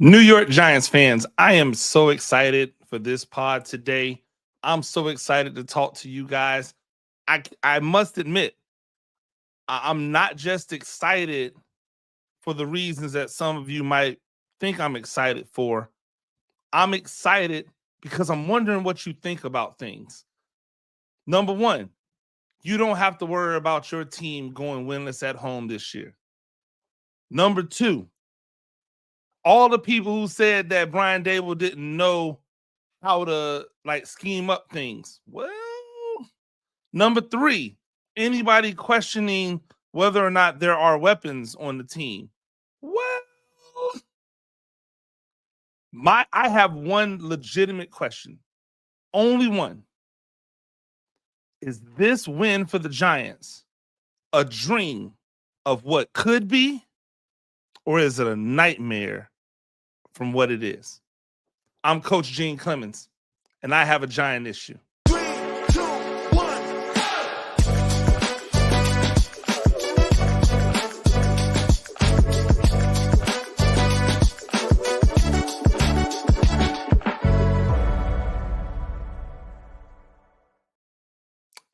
New York Giants fans, I am so excited for this pod today. I'm so excited to talk to you guys. I must admit, I'm not just excited for the reasons that some of you might think I'm excited for. I'm excited because I'm wondering what you think about things. Number one, you don't have to worry about your team going winless at home this year. Number two, all the people who said that Brian Dable didn't know how to scheme up things. Well, number three, anybody questioning whether or not there are weapons on the team. Well, I have one legitimate question. Only one. Is this win for the Giants a dream of what could be, or is it a nightmare from what it is? I'm Coach Gene Clemons, and I have a Giant issue. 3, 2, 1.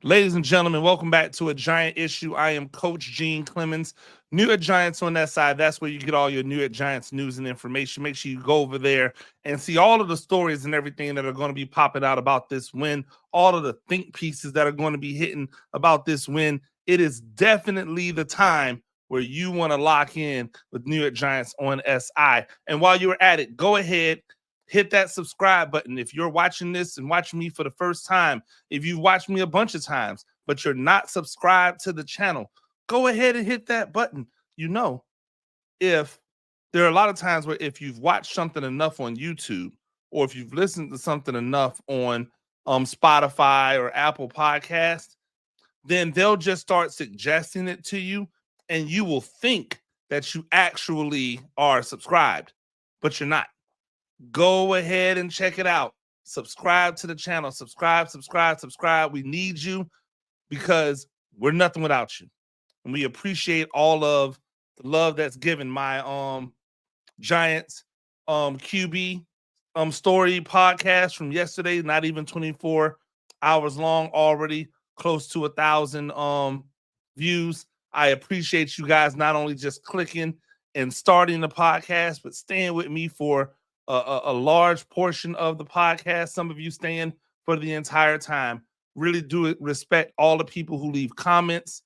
Ladies and gentlemen, welcome back to a Giant issue. I am Coach Gene Clemons, New York Giants on that side. That's where you get all your New York Giants news and information. Make sure you go over there and see all of the stories and everything that are going to be popping out about this win, all of the think pieces that are going to be hitting about this win. It is definitely the time where you want to lock in with New York Giants on SI. And while you're at it, go ahead, hit that subscribe button. If you're watching this and watching me for the first time, if you've watched me a bunch of times, but you're not subscribed to the channel, go ahead and hit that button. You know, if there are a lot of times where if you've watched something enough on YouTube, or if you've listened to something enough on Spotify or Apple Podcasts, then they'll just start suggesting it to you, and you will think that you actually are subscribed, but you're not. Go ahead and check it out. Subscribe to the channel. Subscribe. We need you because we're nothing without you. And we appreciate all of the love that's given. My Giants QB story podcast from yesterday, not even 24 hours long, already close to 1,000 views. I appreciate you guys not only just clicking and starting the podcast, but staying with me for a large portion of the podcast. Some of you staying for the entire time. Really do respect all the people who leave comments.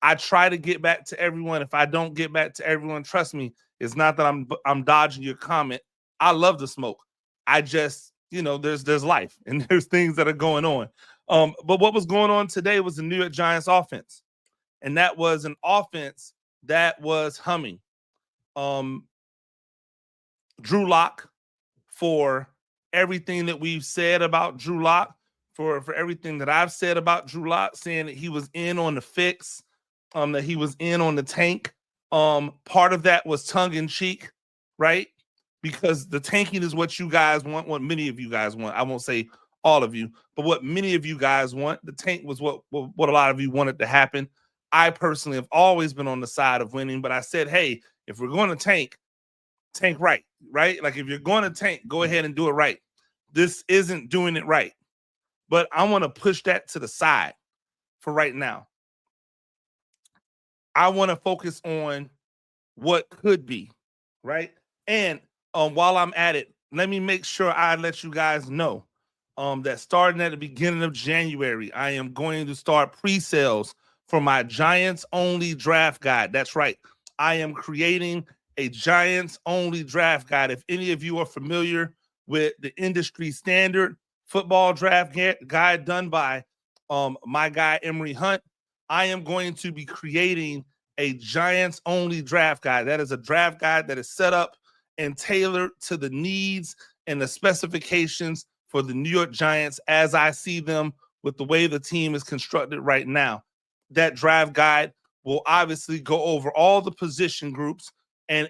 I try to get back to everyone. If I don't get back to everyone, trust me, it's not that I'm dodging your comment. I love the smoke. I just, there's life and there's things that are going on. But what was going on today was the New York Giants offense. And that was an offense that was humming. Drew Lock, for everything that we've said about Drew Lock, for everything that I've said about Drew Lock, saying that he was in on the fix, that he was in on the tank. Part of that was tongue-in-cheek, right? Because the tanking is what you guys want, what many of you guys want. I won't say all of you, but what many of you guys want. The tank was what a lot of you wanted to happen. I personally have always been on the side of winning, but I said, hey, if we're going to tank right? Like if you're going to tank, go ahead and do it right. This isn't doing it right. But I want to push that to the side for right now. I want to focus on what could be, right? And while I'm at it, let me make sure I let you guys know that starting at the beginning of January, I am going to start pre-sales for my Giants only draft guide. That's right. I am creating a Giants only draft guide. If any of you are familiar with the industry standard football draft guide done by my guy Emery Hunt, I am going to be creating a Giants only draft guide. That is a draft guide that is set up and tailored to the needs and the specifications for the New York Giants as I see them with the way the team is constructed right now. That draft guide will obviously go over all the position groups and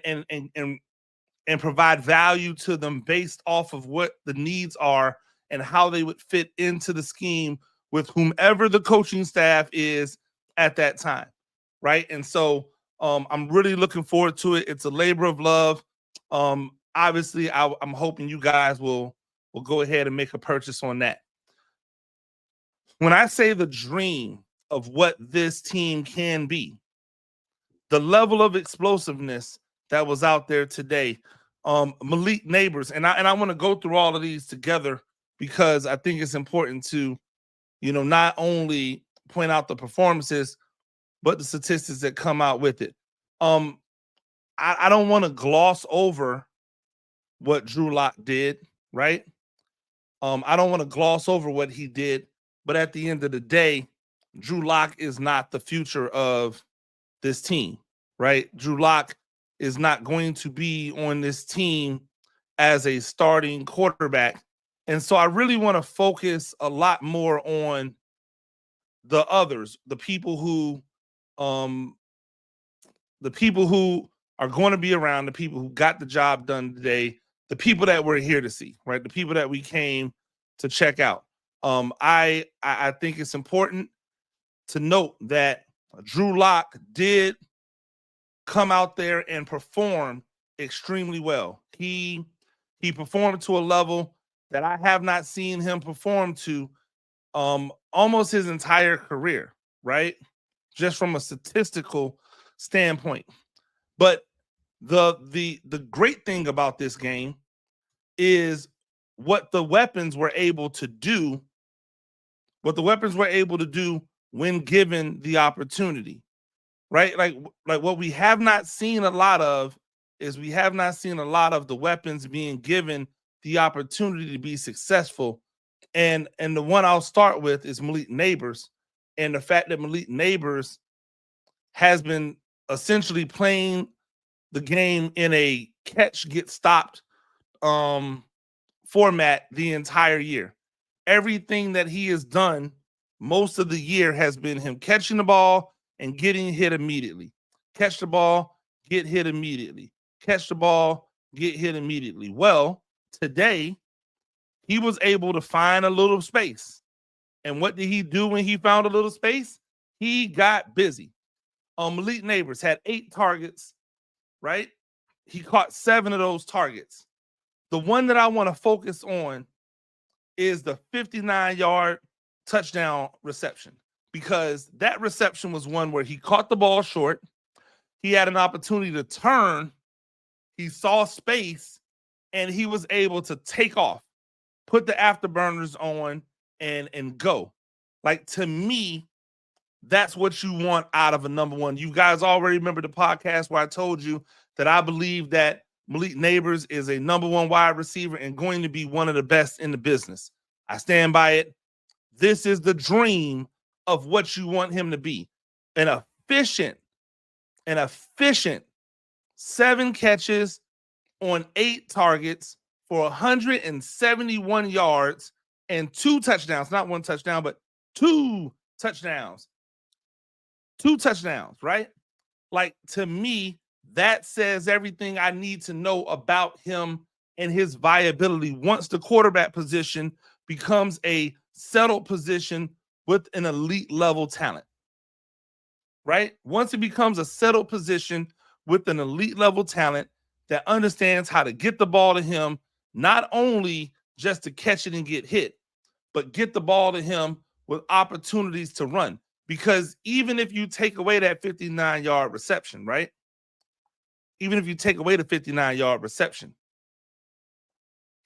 provide value to them based off of what the needs are and how they would fit into the scheme with whomever the coaching staff is at that time, right? And so I'm really looking forward to it. It's a labor of love. obviously, I'm hoping you guys will go ahead and make a purchase on that. When I say the dream of what this team can be, the level of explosiveness that was out there today, Malik Neighbors, and I want to go through all of these together because I think it's important to, not only point out the performances, but the statistics that come out with it. I don't want to gloss over what Drew Lock did, right? I don't want to gloss over what he did, but at the end of the day, Drew Lock is not the future of this team, right? Drew Lock is not going to be on this team as a starting quarterback. And so I really want to focus a lot more on the others, the people who are going to be around, the people who got the job done today, the people that we're here to see, right? The people that we came to check out. I think it's important to note that Drew Lock did come out there and perform extremely well. He performed to a level that I have not seen him perform to almost his entire career, right? Just from a statistical standpoint. But the great thing about this game is what the weapons were able to do, when given the opportunity, right? Like what we have not seen a lot of is we have not seen a lot of the weapons being given the opportunity to be successful. And the one I'll start with is Malik Neighbors, and the fact that Malik Neighbors has been essentially playing the game in a catch get stopped format the entire year. Everything that he has done most of the year has been him catching the ball and getting hit immediately. Catch the ball, get hit immediately. Catch the ball, get hit immediately. Well, today he was able to find a little space. And what did he do when he found a little space? He got busy. Malik Neighbors had 8 targets, right? He caught 7 of those targets. The one that I want to focus on is the 59-yard touchdown reception, because that reception was one where he caught the ball short. He had an opportunity to turn. He saw space, and he was able to take off, put the afterburners on, and go. Like, to me, that's what you want out of a number one. You guys already remember the podcast where I told you that I believe that Malik Neighbors is a number one wide receiver and going to be one of the best in the business. I stand by it. This is the dream of what you want him to be. An efficient 7 catches on 8 targets for 171 yards and 2 touchdowns. Not 1 touchdown, but 2 touchdowns. 2 touchdowns, right? Like, to me, that says everything I need to know about him and his viability once the quarterback position becomes a settled position with an elite level talent, right? Once it becomes a settled position with an elite level talent that understands how to get the ball to him, not only just to catch it and get hit, but get the ball to him with opportunities to run. Because even if you take away that 59-yard reception, right? Even if you take away the 59-yard reception,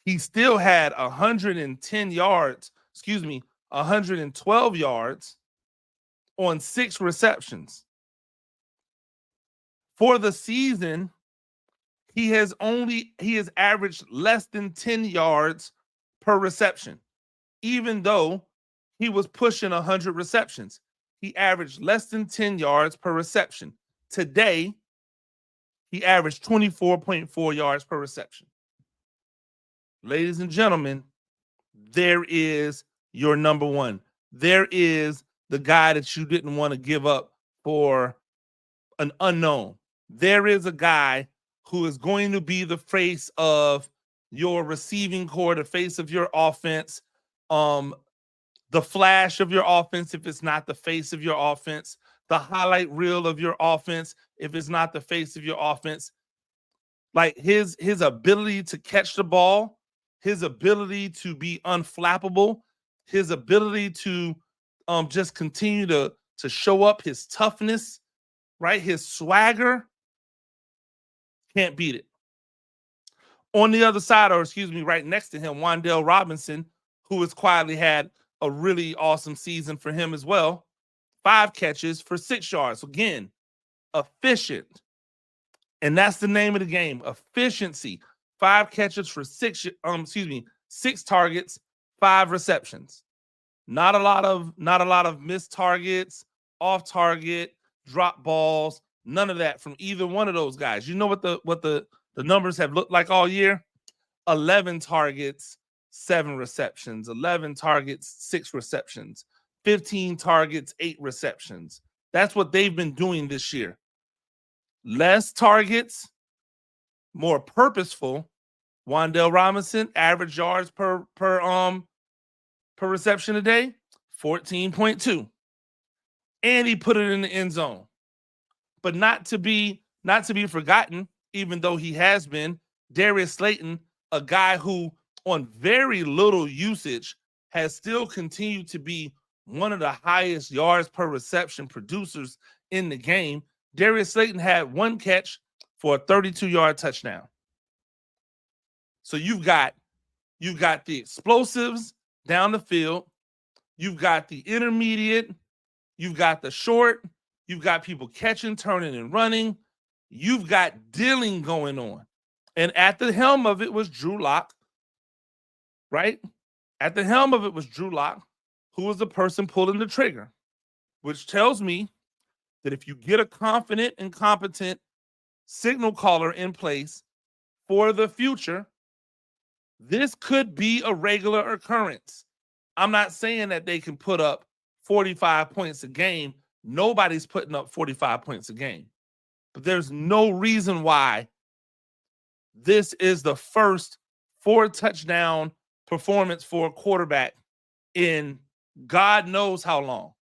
he still had 112 yards on 6 receptions. For the season, he has averaged less than 10 yards per reception. Even though he was pushing 100 receptions, he averaged less than 10 yards per reception. Today, he averaged 24.4 yards per reception. Ladies and gentlemen, there is your number one. There is the guy that you didn't want to give up for an unknown. There is a guy who is going to be the face of your receiving core, the face of your offense, the flash of your offense if it's not the face of your offense, the highlight reel of your offense if it's not the face of your offense. Like his ability to catch the ball, his ability to be unflappable, his ability to just continue to show up, his toughness, right? His swagger, can't beat it. On the other side, or excuse me, right next to him, Wan'Dale Robinson, who has quietly had a really awesome season for him as well. 5 catches for 6 yards. Again, efficient. And that's the name of the game, efficiency. 5 catches for 6 targets, 5 receptions. Not a lot of missed targets, off target, drop balls, none of that from either one of those guys. You know what the numbers have looked like all year? 11 targets, 7 receptions, 11 targets, 6 receptions, 15 targets, 8 receptions. That's what they've been doing this year. Less targets, more purposeful. Wan'Dale Robinson, average yards per reception a day, 14.2. And he put it in the end zone. But not to be forgotten, even though he has been, Darius Slayton, a guy who on very little usage has still continued to be one of the highest yards per reception producers in the game. Darius Slayton had 1 catch for a 32-yard touchdown. So you've got the explosives down the field, you've got the intermediate, you've got the short, you've got people catching, turning, and running. You've got dealing going on. And at the helm of it was Drew Lock, right? At the helm of it was Drew Lock, who was the person pulling the trigger, which tells me that if you get a confident and competent signal caller in place for the future, this could be a regular occurrence. I'm not saying that they can put up 45 points a game. Nobody's putting up 45 points a game. But there's no reason why this is the first 4-touchdown performance for a quarterback in God knows how long.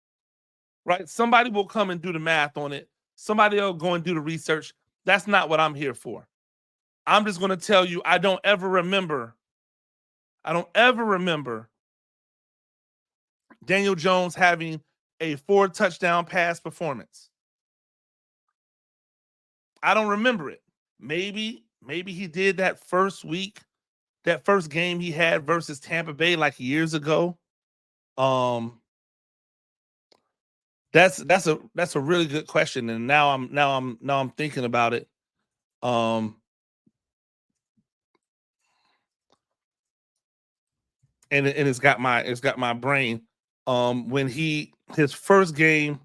Right? Somebody will come and do the math on it. Somebody will go and do the research. That's not what I'm here for. I'm just going to tell you, I don't ever remember Daniel Jones having a 4-touchdown pass performance. I don't remember it. Maybe he did that first week, that first game he had versus Tampa Bay like years ago. That's a really good question, and now I'm thinking about it. And it's got my brain. When his first game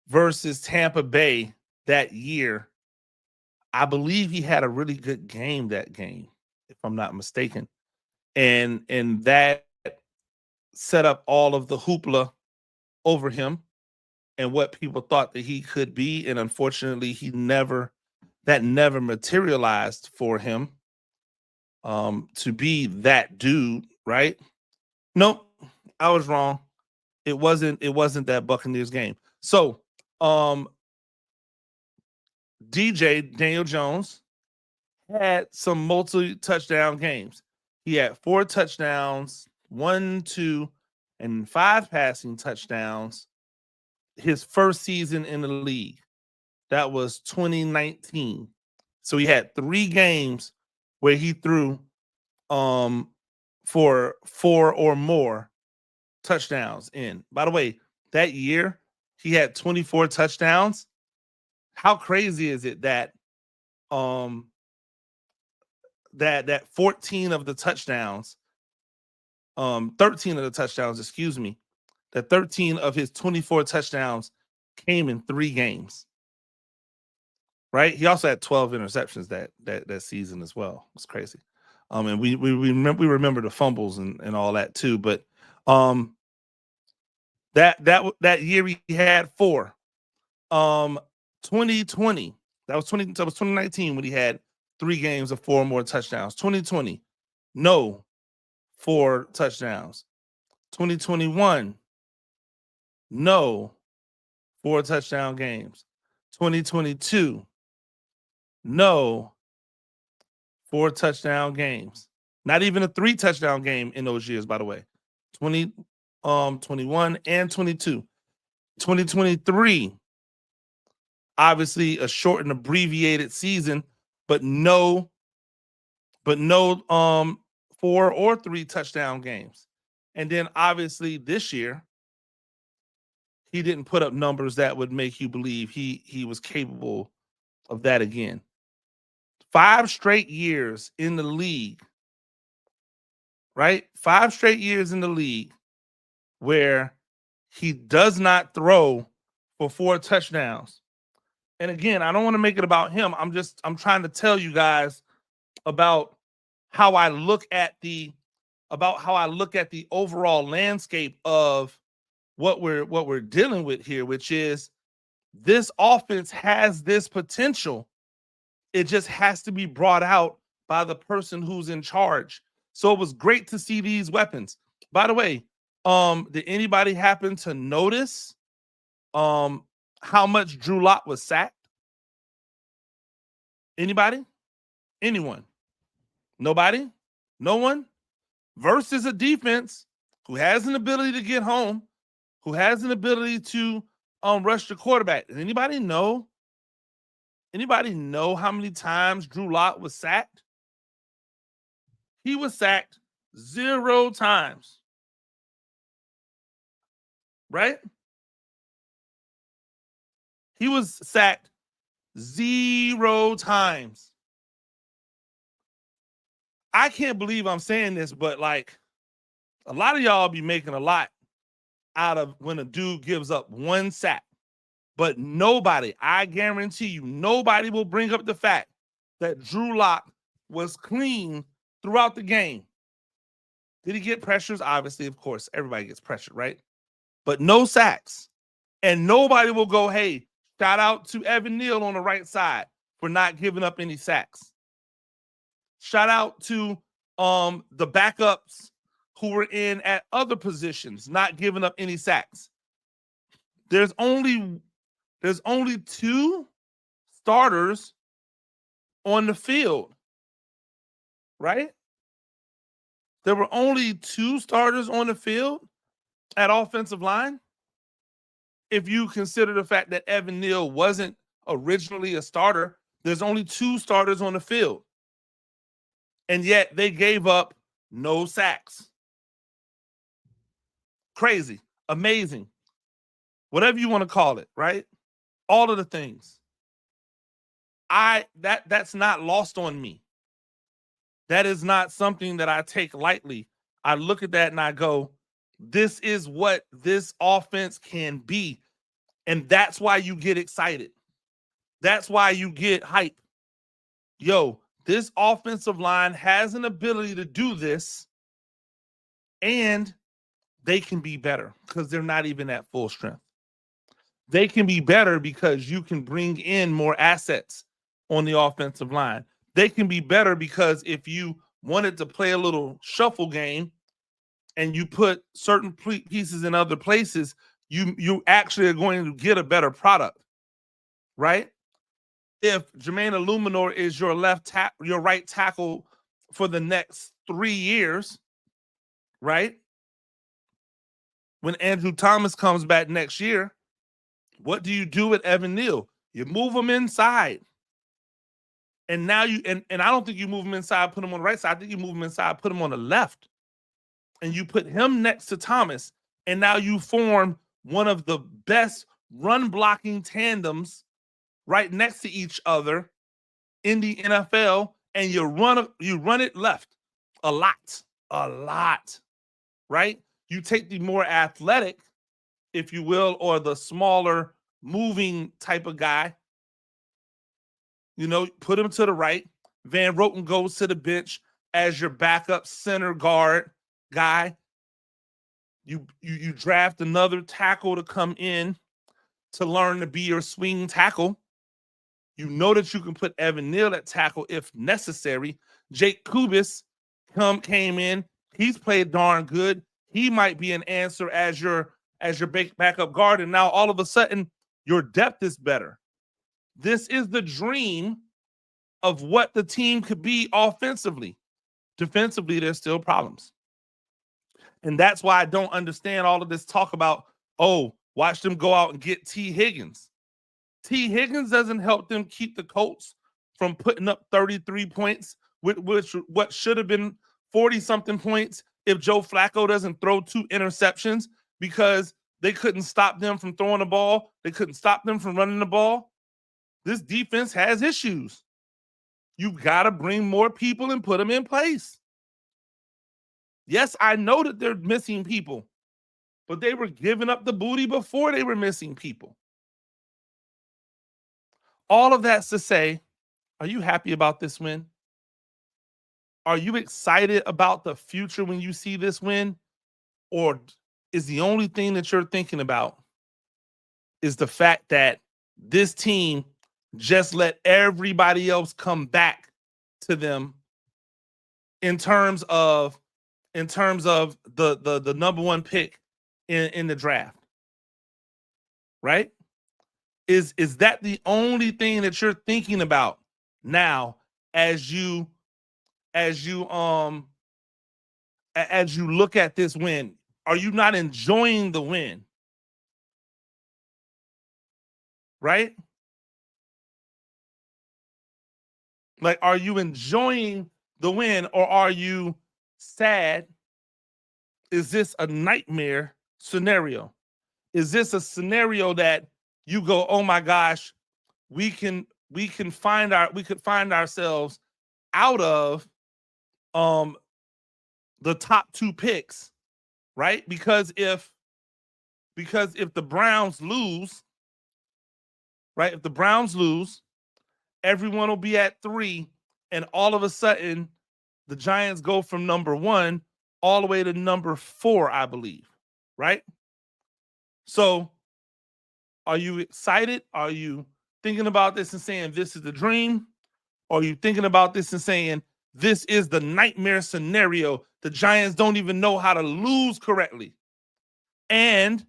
versus Tampa Bay that year, I believe he had a really good game that game, if I'm not mistaken. And that set up all of the hoopla over him and what people thought that he could be. And unfortunately, that never materialized for him to be that dude, right? Nope, I was wrong. It wasn't that Buccaneers game. So Daniel Jones had some multi-touchdown games. He had 4 touchdowns, 1, 2, and 5 passing touchdowns his first season in the league. That was 2019. So he had 3 games where he threw for 4 or more touchdowns in. By the way, that year he had 24 touchdowns. How crazy is it that that 14 of the touchdowns, 13 of the touchdowns, excuse me, that 13 of his 24 touchdowns came in 3 games. Right? He also had 12 interceptions that season as well. It's crazy. And we remember the fumbles and all that too. But that year he had 4. 2020, that was 2019 when he had 3 games of 4 or more touchdowns. 2020, no 4 touchdowns. 2021, no 4 touchdown games. 2022, no 4 touchdown games. Not even a 3 touchdown game in those years, by the way. 21 and 22. 2023, obviously a short and abbreviated season, but no 4 or 3 touchdown games. And then obviously this year, he didn't put up numbers that would make you believe he was capable of that again. 5 straight years in the league, right? 5 straight years in the league where he does not throw for 4 touchdowns. And again, I don't want to make it about him. I'm trying to tell you guys about how I look at the overall landscape of what we're dealing with here, which is this offense has this potential. It just has to be brought out by the person who's in charge. So it was great to see these weapons. By the way, did anybody happen to notice how much Drew Lock was sacked? Anybody? Anyone? Nobody? No one? Versus a defense who has an ability to get home, who has an ability to rush the quarterback. Does anybody know? Anybody know how many times Drew Lock was sacked? He was sacked 0 times. Right? He was sacked 0 times. I can't believe I'm saying this, but like a lot of y'all be making a lot out of when a dude gives up 1 sack. But nobody, I guarantee you, nobody will bring up the fact that Drew Lock was clean throughout the game. Did he get pressures? Obviously, of course, everybody gets pressured, right? But no sacks. And nobody will go, hey, shout out to Evan Neal on the right side for not giving up any sacks. Shout out to the backups who were in at other positions, not giving up any sacks. There's only 2 starters on the field, right? There were only 2 starters on the field at offensive line. If you consider the fact that Evan Neal wasn't originally a starter, there's only 2 starters on the field. And yet they gave up no sacks. Crazy, amazing, whatever you want to call it, right? All of the things. That's not lost on me. That is not something that I take lightly. I look at that and I go, this is what this offense can be. And that's why you get excited. That's why you get hype. Yo, this offensive line has an ability to do this, and they can be better because they're not even at full strength. They can be better because you can bring in more assets on the offensive line. They can be better because if you wanted to play a little shuffle game and you put certain pieces in other places, you actually are going to get a better product, right? If Jermaine Illuminor is your your right tackle for the next 3 years, right? When Andrew Thomas comes back next year, what do you do with Evan Neal? You move him inside. And now and I don't think you move him inside, put him on the right side. I think you move him inside, put him on the left. And you put him next to Thomas. And now you form one of the best run blocking tandems right next to each other in the NFL. And you run it left a lot, right? You take the more athletic, if you will, or the smaller moving type of guy, put him to the right. Van Roten goes to the bench as your backup center guard guy. You draft another tackle to come in to learn to be your swing tackle. You know that you can put Evan Neal at tackle if necessary. Jake Kubis came in. He's played darn good. He might be an answer as your backup guard. And now all of a sudden, your depth is better. This is the dream of what the team could be offensively. Defensively, there's still problems. And that's why I don't understand all of this talk about, oh, watch them go out and get T. Higgins. T. Higgins doesn't help them keep the Colts from putting up 33 points, which what should have been 40-something points if Joe Flacco doesn't throw 2 interceptions, because they couldn't stop them from throwing the ball. They couldn't stop them from running the ball. This defense has issues. You got to bring more people and put them in place. Yes, I know that they're missing people, but they were giving up the booty before they were missing people. All of that's to say, are you happy about this win? Are you excited about the future when you see this win? Or is the only thing that you're thinking about is the fact that this team just let everybody else come back to them in terms of the number 1 pick in the draft, right? Is that the only thing that you're thinking about now as you look at this win? Are you not enjoying the win? Right? Like, are you enjoying the win, or are you sad? Is this a nightmare scenario? Is this a scenario that you go, oh my gosh, we could find ourselves out of the top 2 picks, right? Because if the Browns lose, right? If the Browns lose, everyone will be at 3, and all of a sudden the Giants go from number 1 all the way to number 4, I believe, right? So are you excited? Are you thinking about this and saying this is the dream? Or are you thinking about this and saying this is the nightmare scenario? The Giants don't even know how to lose correctly. And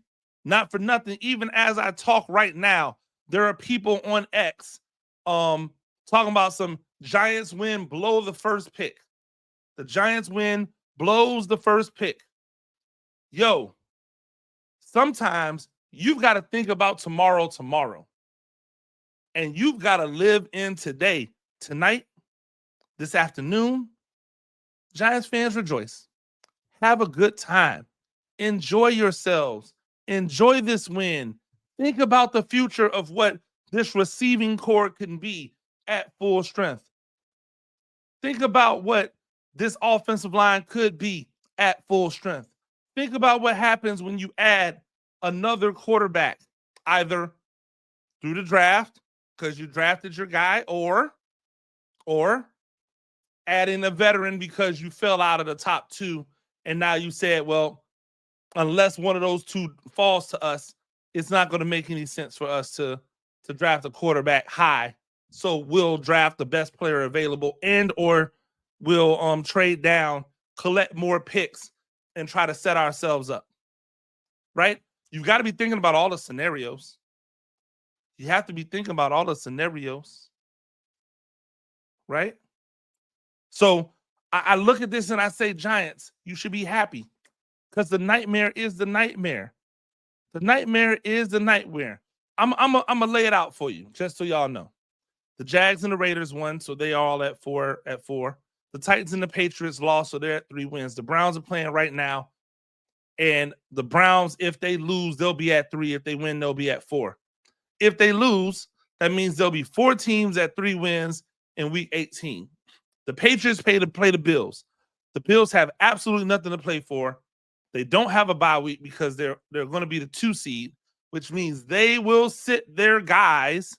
not for nothing, even as I talk right now, there are people on X talking about some Giants win, blow the first pick. The Giants win, blows the first pick. Yo, sometimes you've got to think about tomorrow. And you've got to live in today. Tonight, this afternoon, Giants fans, rejoice. Have a good time. Enjoy yourselves. Enjoy this win. Think about the future of what this receiving core can be at full strength. Think about what this offensive line could be at full strength. Think about what happens when you add another quarterback, either through the draft because you drafted your guy, or adding a veteran because you fell out of the top 2, and now you said, well, unless one of those 2 falls to us, it's not going to make any sense for us to draft a quarterback high. So we'll draft the best player available, and or we'll trade down, collect more picks, and try to set ourselves up. Right? You've got to be thinking about all the scenarios. You have to be thinking about all the scenarios. Right? So I look at this and I say, Giants, you should be happy, because the nightmare is the nightmare. The nightmare is the nightmare. I'm gonna lay it out for you, just so y'all know. The Jags and the Raiders won, so they are all at 4. The Titans and the Patriots lost, so they're at 3 wins. The Browns are playing right now, and the Browns, if they lose, they'll be at 3. If they win, they'll be at 4. If they lose, that means there'll be 4 teams at 3 wins in week 18. The Patriots play the Bills. The Bills have absolutely nothing to play for. They don't have a bye week because they're going to be the 2 seed, which means they will sit their guys,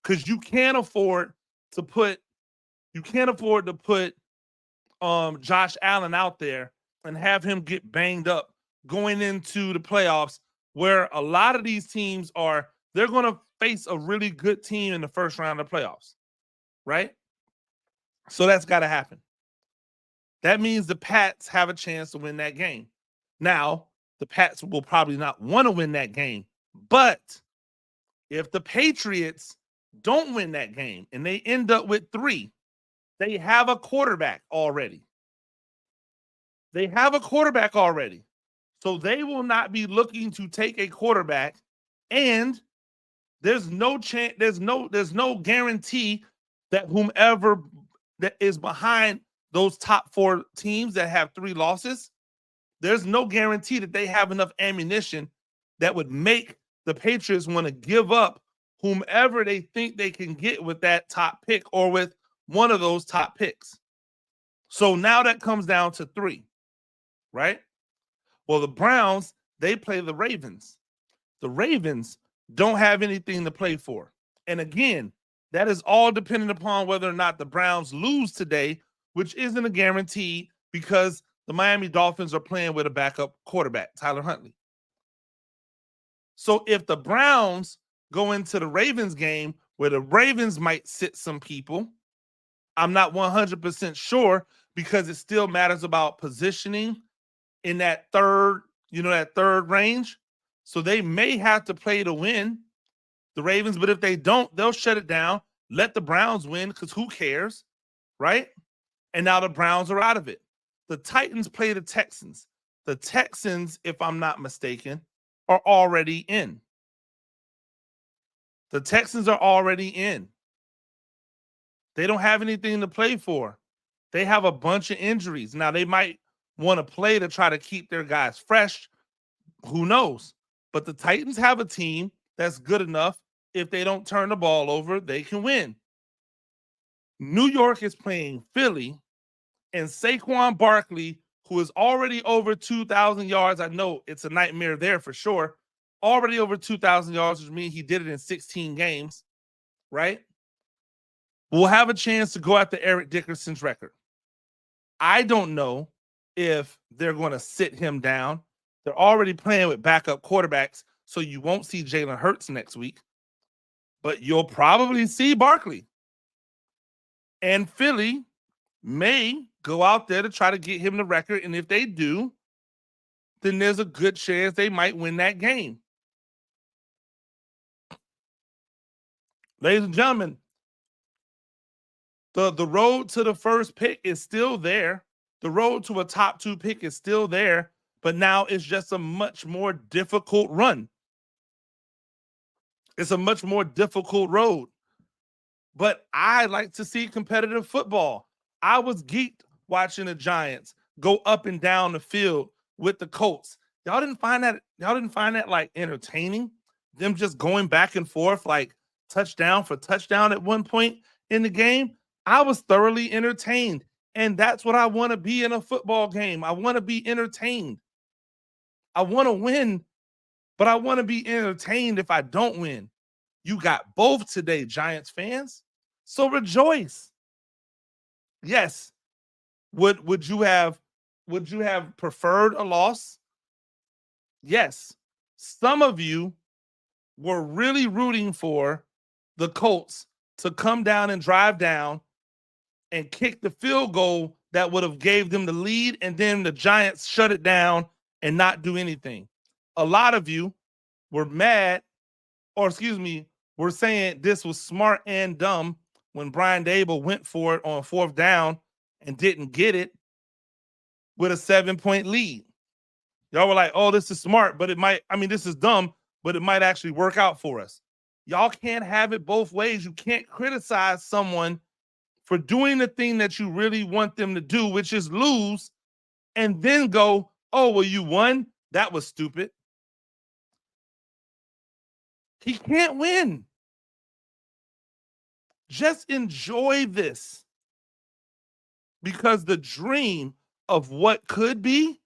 because you can't afford to put Josh Allen out there and have him get banged up going into the playoffs, where a lot of these teams they're going to face a really good team in the first round of the playoffs, right? So that's got to happen. That means the Pats have a chance to win that game. Now, the Pats will probably not want to win that game, but if the Patriots don't win that game and they end up with 3, they have a quarterback already. They have a quarterback already. So they will not be looking to take a quarterback, and there's no chance, there's no guarantee that whomever that is behind those top 4 teams that have 3 losses, there's no guarantee that they have enough ammunition that would make the Patriots want to give up whomever they think they can get with that top pick or with one of those top picks. So now that comes down to 3, right? Well, the Browns, they play the Ravens. The Ravens don't have anything to play for. And again, that is all dependent upon whether or not the Browns lose today, which isn't a guarantee because the Miami Dolphins are playing with a backup quarterback, Tyler Huntley. So if the Browns go into the Ravens game where the Ravens might sit some people, I'm not 100% sure because it still matters about positioning in that third range. So they may have to play to win, the Ravens, but if they don't, they'll shut it down, let the Browns win because who cares, right? And now the Browns are out of it. The Titans play the Texans. The Texans, if I'm not mistaken, are already in. The Texans are already in. They don't have anything to play for. They have a bunch of injuries. Now, they might want to play to try to keep their guys fresh. Who knows? But the Titans have a team that's good enough. If they don't turn the ball over, they can win. New York is playing Philly, and Saquon Barkley, who is already over 2,000 yards. I know it's a nightmare there for sure. Already over 2,000 yards, which means he did it in 16 games, right? We'll have a chance to go after Eric Dickerson's record. I don't know if they're going to sit him down. They're already playing with backup quarterbacks, so you won't see Jalen Hurts next week. But you'll probably see Barkley. And Philly may go out there to try to get him the record. And if they do, then there's a good chance they might win that game. Ladies and gentlemen, the road to the first pick is still there. The road to a top 2 pick is still there, but now it's just a much more difficult run. It's a much more difficult road. But I like to see competitive football. I was geeked watching the Giants go up and down the field with the Colts. Y'all didn't find that like entertaining? Them just going back and forth like touchdown for touchdown at one point in the game? I was thoroughly entertained. And that's what I want to be in a football game. I want to be entertained. I want to win, but I want to be entertained if I don't win. You got both today, Giants fans. So rejoice. Yes. Would you have preferred a loss? Yes. Some of you were really rooting for the Colts to come down and drive down and kick the field goal that would have gave them the lead, and then the Giants shut it down and not do anything. A lot of you were mad, or excuse me, were saying this was smart and dumb when Brian Dable went for it on 4th down and didn't get it with a 7-point lead. Y'all were like, oh, this is smart, but this is dumb, but it might actually work out for us. Y'all can't have it both ways. You can't criticize someone for doing the thing that you really want them to do, which is lose, and then go, oh, well, you won? That was stupid. He can't win. Just enjoy this. Because the dream of what could be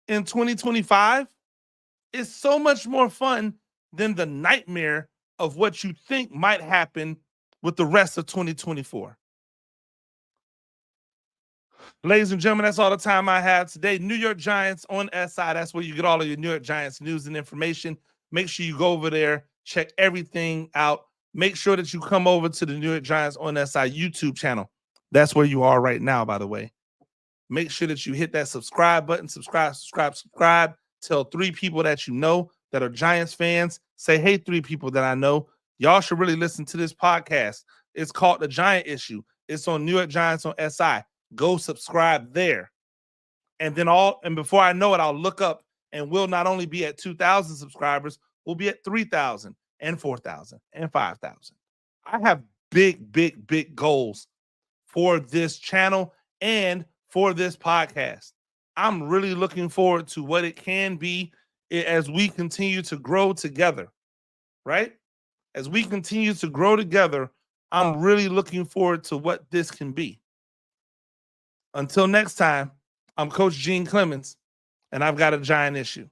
in 2025 is so much more fun than the nightmare of what you think might happen with the rest of 2024. Ladies and gentlemen, that's all the time I have today. New York Giants on SI. That's where you get all of your New York Giants news and information. Make sure you go over there, check everything out. Make sure that you come over to the New York Giants on SI YouTube channel. That's where you are right now, by the way. Make sure that you hit that subscribe button. Subscribe. Tell 3 people that you know that are Giants fans. Say, hey, 3 people that I know. Y'all should really listen to this podcast. It's called The Giant Issue. It's on New York Giants on SI. Go subscribe there. And before I know it, I'll look up and we'll not only be at 2,000 subscribers, we'll be at 3,000 and 4,000 and 5,000. I have big, big, big goals for this channel and for this podcast. I'm really looking forward to what it can be as we continue to grow together, right? As we continue to grow together, I'm really looking forward to what this can be. Until next time, I'm Coach Gene Clemons, and I've got a giant issue.